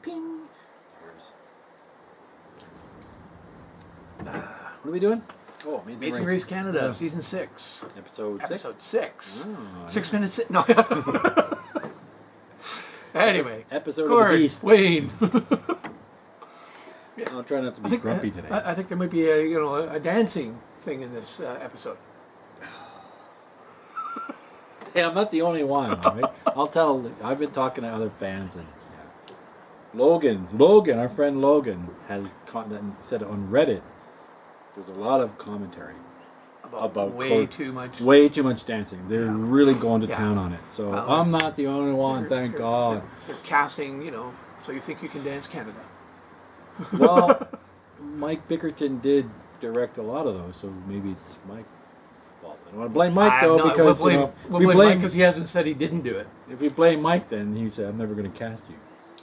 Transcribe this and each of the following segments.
Ping. What are we doing? Oh, Amazing Race Canada, Season 6. Episode 6. Oh, 6 minutes. No. Anyway. Episode Gord, of the Beast. Wayne. I'll try not to be grumpy today. I think there might be a dancing thing in this episode. Hey, I'm not the only one, all right? I'll tell. I've been talking to other fans, and Logan, our friend Logan, has said on Reddit. There's a lot of commentary about way too much dancing. They're really going to town on it. So I'm not the only one, thank God. They're casting, so you think you can dance Canada. Well, Mike Bickerton did direct a lot of those, so maybe it's Mike's fault. I don't want to blame Mike, though, because we'll blame Mike because he hasn't said he didn't do it. If we blame Mike, then he said, I'm never going to cast you.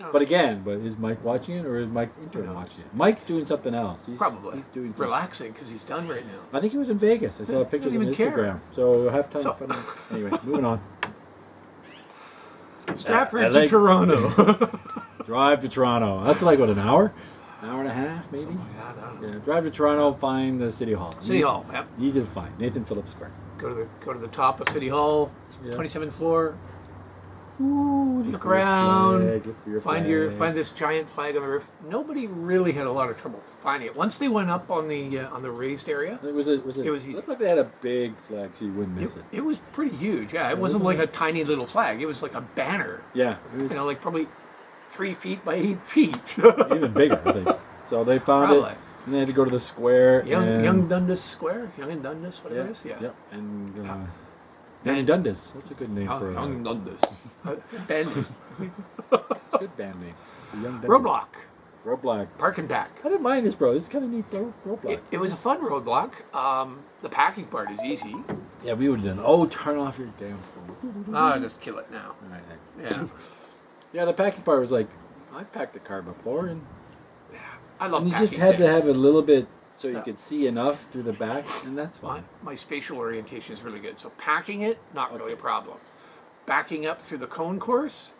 Oh. But again, is Mike watching it, or is Mike's intern watching it? Mike's doing something else. Probably. He's doing something. Relaxing, because he's done right now. I think he was in Vegas. I saw pictures on Instagram. Care. So have time to find out. Anyway, moving on. Stratford to Toronto. Drive to Toronto. That's like, what, an hour? An hour and a half, maybe? Something like that, I don't know. Yeah, drive to Toronto, find the City Hall. City Hall, yep. Easy to find. Nathan Phillips Square. Go to the top of City Hall, 27th floor. Ooh, look around. Flag, find this giant flag on the roof. Nobody really had a lot of trouble finding it. Once they went up on the raised area, it was easy. It looked like they had a big flag, so you wouldn't miss it. It was pretty huge. Yeah, it wasn't like a tiny little flag. It was like a banner. Yeah, it was, like probably 3 feet by 8 feet. Even bigger, I think. So they found it, and they had to go to the square. Young Dundas Square, Young and Dundas, whatever it is. Yeah. And Young and Dundas. That's a good name for Young Dundas. Band name. It's a good band name. Young Roadblock. Park and Pack. I didn't mind this, bro. This is kind of neat, roadblock. It was a fun roadblock. The packing part is easy. Yeah, we would have done. Turn off your damn phone. Just kill it now. All right, yeah. Yeah, the packing part was like, I packed the car before, and I love. And you just had to have a little bit so you could see enough through the back, and that's fine. My spatial orientation is really good. So packing it, not really a problem. Backing up through the cone course,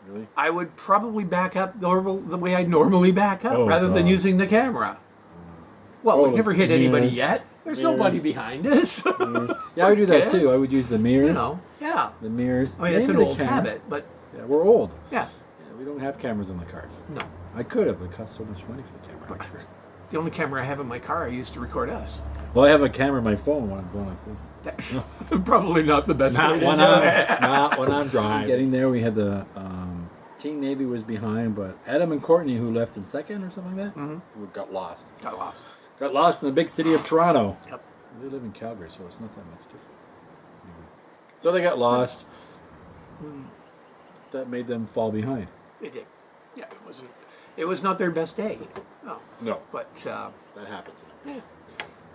really, I would probably back up the way I normally back up, rather than using the camera. Well, we've never hit anybody yet. There's nobody behind us. Yeah, I would do that too. I would use the mirrors. The mirrors. I mean, it's an old habit, but yeah, we're old. Yeah, we don't have cameras in the cars. No, I could have. It cost so much money for the camera. The only camera I have in my car I used to record us. Well, I have a camera on my phone when I'm going like this. Probably not the best way to do it. Not when I'm driving. Getting there, we had the Team Navy was behind, but Adam and Courtney, who left in second or something like that, got lost. Got lost in the big city of Toronto. Yep. They live in Calgary, so it's not that much different. Anyway. So they got lost. That made them fall behind. They did. Yeah, it was not their best day. No. But that happens. Yeah.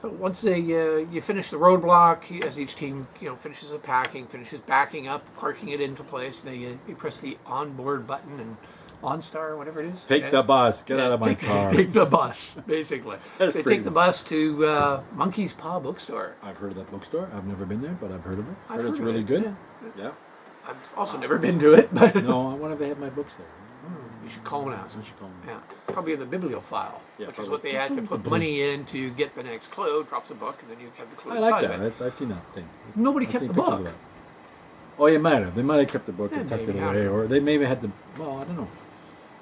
So once you finish the roadblock, as each team finishes the packing, finishes backing up, parking it into place, you press the onboard button and OnStar, whatever it is. Take the bus. Get out of my car. Take the bus, basically. They take the bus to Monkey's Paw Bookstore. I've heard of that bookstore. I've never been there, but I've heard of it. I've heard it's really good. Yeah. I've also never been to it, but no, I wonder if they have my books there. You should call them out. I should call them. Yeah, probably in the bibliophile, which probably. is what they had to put money in to get the next clue. Drops a book, and then you have the clue I inside like of that. it. I've seen that thing. Nobody kept the book. Oh, you might have. They might have kept the book and tucked it maybe, away, or they maybe had the. Well, I don't know.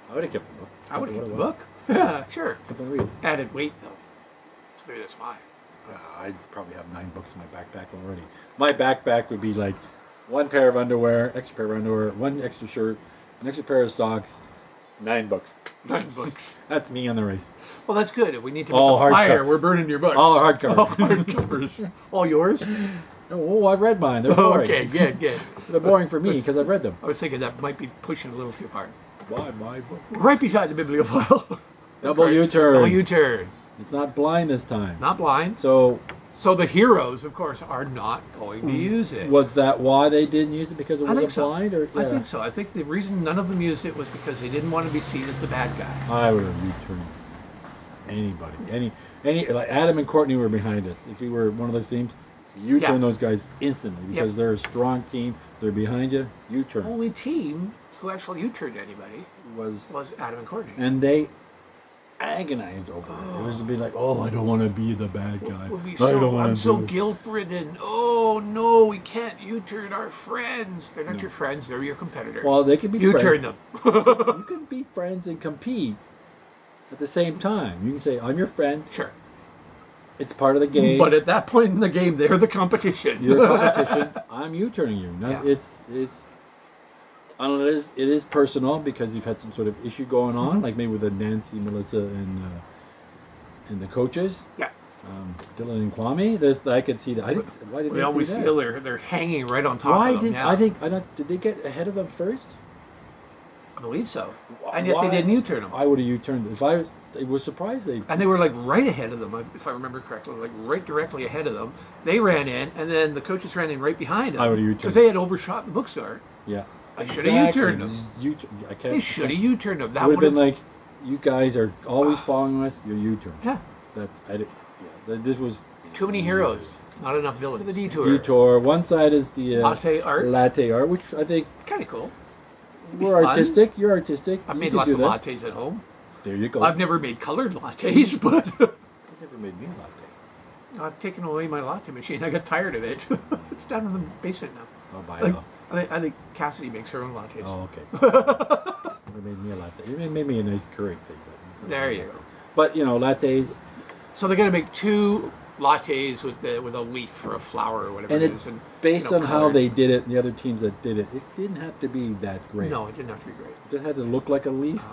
I would have kept the book. I would have kept the book. Yeah, sure. Something weird. Added weight though. So maybe that's why. I'd probably have 9 books in my backpack already. My backpack would be like 1 pair of underwear, extra pair of underwear, 1 extra shirt, an extra pair of socks, 9 books. 9 books. That's me on the race. Well, that's good. If we need to make a fire, we're burning your books. All hardcover. All hardcovers. All yours? Oh, I've read mine. They're boring. Okay, good. They're boring for me because I've read them. I was thinking that might be pushing a little too hard. Why my book? Right beside the bibliophile. Double U-turn. Double U-turn. It's not blind this time. Not blind. So the heroes, of course, are not going to use it. Was that why they didn't use it? Because it wasn't blind? Or, I think so. I think the reason none of them used it was because they didn't want to be seen as the bad guy. I would have U-turned anybody. Any like Adam and Courtney were behind us. If we were one of those teams, U-turn those guys instantly because they're a strong team. They're behind you. U-turn. Only team who actually U-turned anybody was Adam and Courtney. and they agonized over it. It was to be like, oh, I don't want to be the bad guy. I'm so guilt-ridden. Oh no, we can't U-turn our friends. They're not your friends. They're your competitors. Well, they can be U-turn them. You can be friends and compete at the same time. You can say, I'm your friend. Sure. It's part of the game. But at that point in the game, they're the competition. You're a competition. I'm U-turning you. Now, it's I don't know, it is personal because you've had some sort of issue going on, like maybe with the Nancy, Melissa, and the coaches. Yeah. Dylan and Kwame. I could see that. Why did we they always do that? feel they're hanging right on top of them. Did they get ahead of them first? I believe so. And yet they didn't U-turn them. I would have U-turned. If I was surprised And they were like right ahead of them, if I remember correctly, like right directly ahead of them. They ran in, and then the coaches ran in right behind them. I would have U-turned. Because they had overshot the bookstore. Yeah. They should have U-turned them. They should have U-turned them. That would have been like, you guys are always following us. You're U-turn. Yeah. This was too many heroes, not enough villains. The detour. One side is the latte art, which I think kind of cool. We're artistic. You're artistic. I've made lots of lattes at home. There you go. I've never made colored lattes, but I've never made me a latte. I've taken away my latte machine. I got tired of it. It's down in the basement now. I'll buy it. I think Cassidy makes her own lattes. Oh, okay. Never made me a latte. You made me a nice Keurig thing. There you go. But lattes. So they're going to make 2 lattes with a leaf or a flower or whatever it is. And based on how they did it and the other teams that did it, it didn't have to be that great. No, it didn't have to be great. It just had to look like a leaf.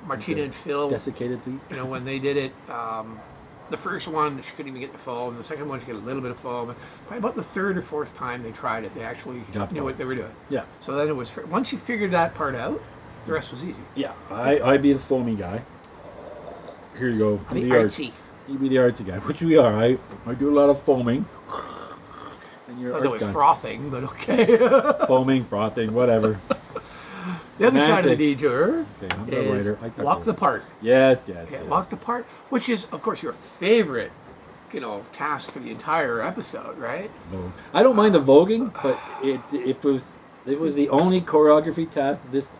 Martina and Phil. Desiccated leaf. When they did it, the first one, she couldn't even get the foam. The second one, she got a little bit of foam. By about the 3rd or 4th time they tried it, they actually knew what they were doing. Yeah. So then it was, once you figured that part out, the rest was easy. Yeah. I'd be the foamy guy. Here you go. I'd be artsy. You be the artsy guy, which we are. I do a lot of foaming. And you're it was frothing, but okay. Foaming, frothing, whatever. The other side of the detour is walk the part. Yes. Walk the part, which is, of course, your favorite, task for the entire episode, right? No, I don't mind the voguing, but it was the only choreography task this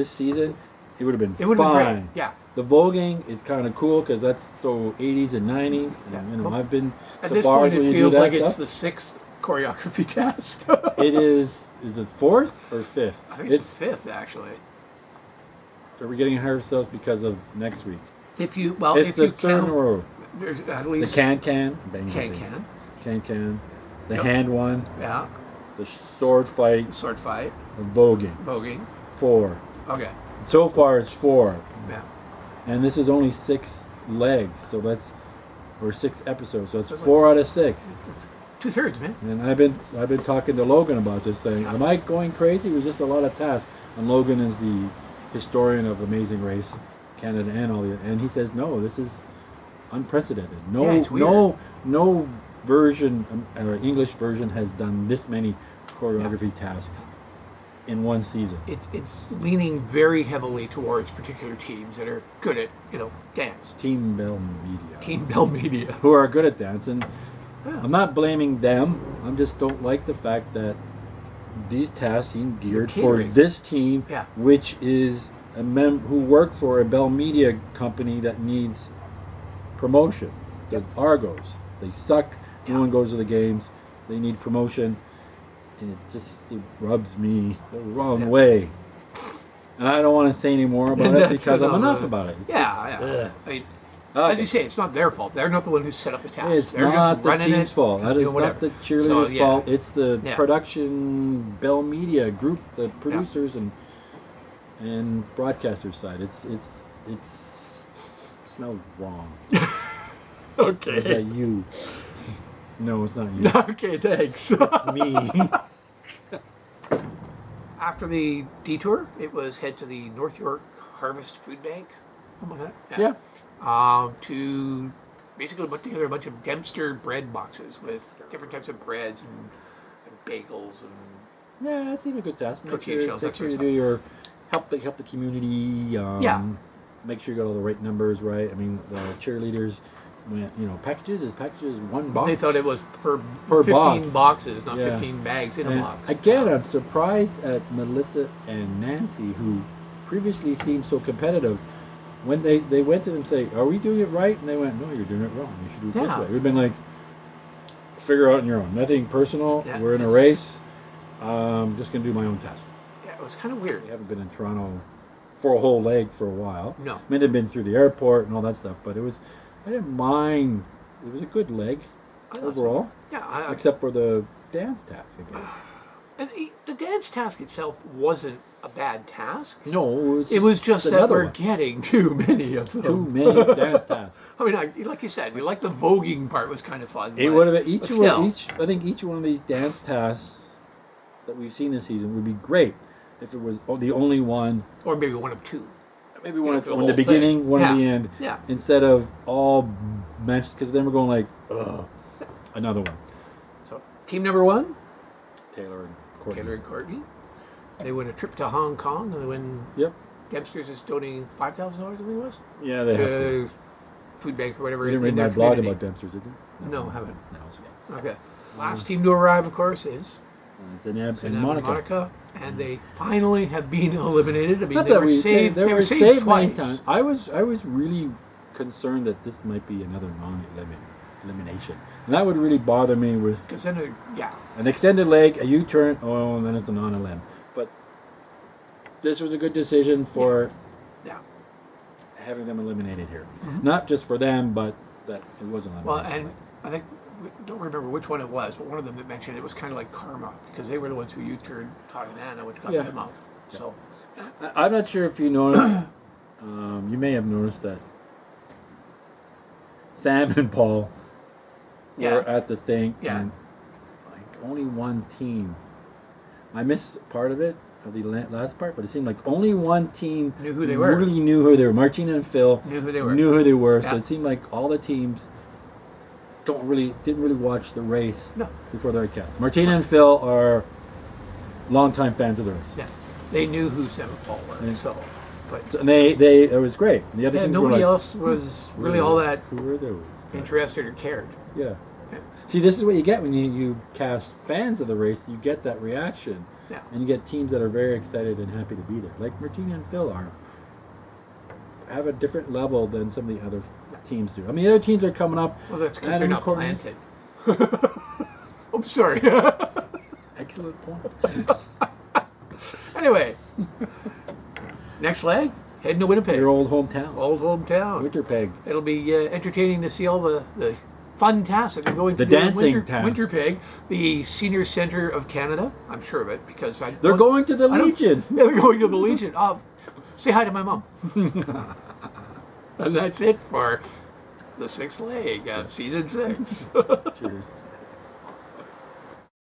season. It would have been fine. Yeah. The voguing is kind of cool because that's so 80s and 90s. And, I've been at to this bars point. It where you feels do that like stuff. it's the 6th choreography task. It is. Is it 4th or 5th? I think it's 5th actually. Are we getting ahead of ourselves because of next week? It's the 3rd in a row. There's at least the can. The hand one. Yeah. The sword fight. The voguing. 4. Okay. So far it's 4. Yeah. And this is only 6 legs, so that's 6 episodes, so it's 4 out of 6. 2/3, man. And I've been talking to Logan about this, saying, "Am I going crazy? It was just a lot of tasks." And Logan is the historian of Amazing Race, Canada, and all the, and he says, "No, this is unprecedented. No version, English version has done this many choreography tasks in one season." It's leaning very heavily towards particular teams that are good at dance. Team Bell Media, who are good at dance, and I'm not blaming them. I just don't like the fact that these tasks seem geared for this team, which is who work for a Bell Media company that needs promotion. The Argos, they suck. No one goes to the games. They need promotion. And it rubs me the wrong way. And I don't want to say any more about it because I'm enough about it. As you say, it's not their fault. They're not the one who set up the task. It's not the team's fault. That is not the cheerleaders' fault. It's the production Bell Media group, the producers and broadcasters side. It's smells wrong. Okay. Is that you? No, it's not you. Okay, thanks. It's me. After the detour, it was head to the North York Harvest Food Bank. Something like that. Yeah. To basically put together a bunch of Dempster bread boxes with different types of breads and bagels and that's even a good task. Tortilla shells. Make sure you do your help the community. Make sure you got all the right numbers right. I mean, the cheerleaders went, packages is one box. They thought it was per 15 box. boxes, not Yeah. 15 bags in a And box. again, I'm surprised at Melissa and Nancy, who previously seemed so competitive. When they went to them say, "Are we doing it right?" And they went, "No, you're doing it wrong. You should do it this Yeah. way." We've been like, "Figure out on your own. Nothing personal. Yeah, We're in a it's- race. I'm just gonna do my own task." Yeah, it was kind of weird. They haven't been in Toronto for a whole leg for a while. No. I mean, they've been through the airport and all that stuff, but I didn't mind. It was a good leg I thought so. overall, Yeah, except for the dance task again. and the dance task itself wasn't a bad task. No, It was just that another we're one. getting too many of them. Too many dance tasks. I mean, like you said, like the voguing part was kind of fun. It but- would have been but still. I think each one of these dance tasks that we've seen this season would be great if it was the only one. Or maybe one of two. Maybe one for the in whole the beginning, thing. one Yeah. at the end. Yeah. Instead of all matches, because then we're going like, ugh, another one. So, team number one, Taylor and Courtney. Taylor and Courtney. They win a trip to Hong Kong, and they win. Yep. Dempster's is donating $5,000, I think it was, Yeah, they have to. to food bank or whatever. You didn't read in my their blog community. about Dempster's, did you? No, haven't. No, it's okay. Okay. Last team to arrive, of course, is Zainab Zainab and Monica. and they finally have been eliminated. I mean, Not they that were saved. they They were were saved many twice. times. I was really concerned that this might be another non-elimination, and that would really bother me with Because then, yeah, an extended leg, a U-turn. Oh, and then it's a non-elim. But this was a good decision for yeah. having them eliminated here, not just for them, but that it wasn't Well, eliminated. and I think we don't remember which one it was, but one of them that mentioned it was kind of like karma because they were the ones who U-turned Todd and Anna, which got Yeah. them out. So I'm not sure if you noticed. You may have noticed that Sam and Paul Yeah. were at the thing, Yeah. and like only one team. I missed part of it, of the last part, but it seemed like only one team Knew who they were. Really knew who they were. Martina and Phil Knew who they were. Knew who they were. So Yeah. it seemed like all the teams didn't really watch the race No. before their cats. Martina and Phil are longtime fans of the race. yeah, they knew who Sam and Paul were. Yeah. So, but So, and they it was great. And the other yeah, teams were nobody like, else was really all that who were those? interested or cared. Yeah. Yeah. See, this is what you get when you cast fans of the race. You get that reaction, Yeah. and you get teams that are very excited and happy to be there. Like Martina and Phil have a different level than some of the other teams do. I mean, the other teams are coming up. Well, that's because Adam they're not Courtney- planted. I'm sorry. Excellent point. Anyway, next leg, heading to Winnipeg. Your old hometown, Old hometown. Winterpeg. It'll be entertaining to see all the fun tasks that they're going to The do in dancing tasks. Winterpeg, the senior center of Canada. I'm sure of it because They're going to the I don't- Legion. Yeah, they're going to the Legion. Say hi to my mom. And that's it for the sixth leg of season 6. Cheers.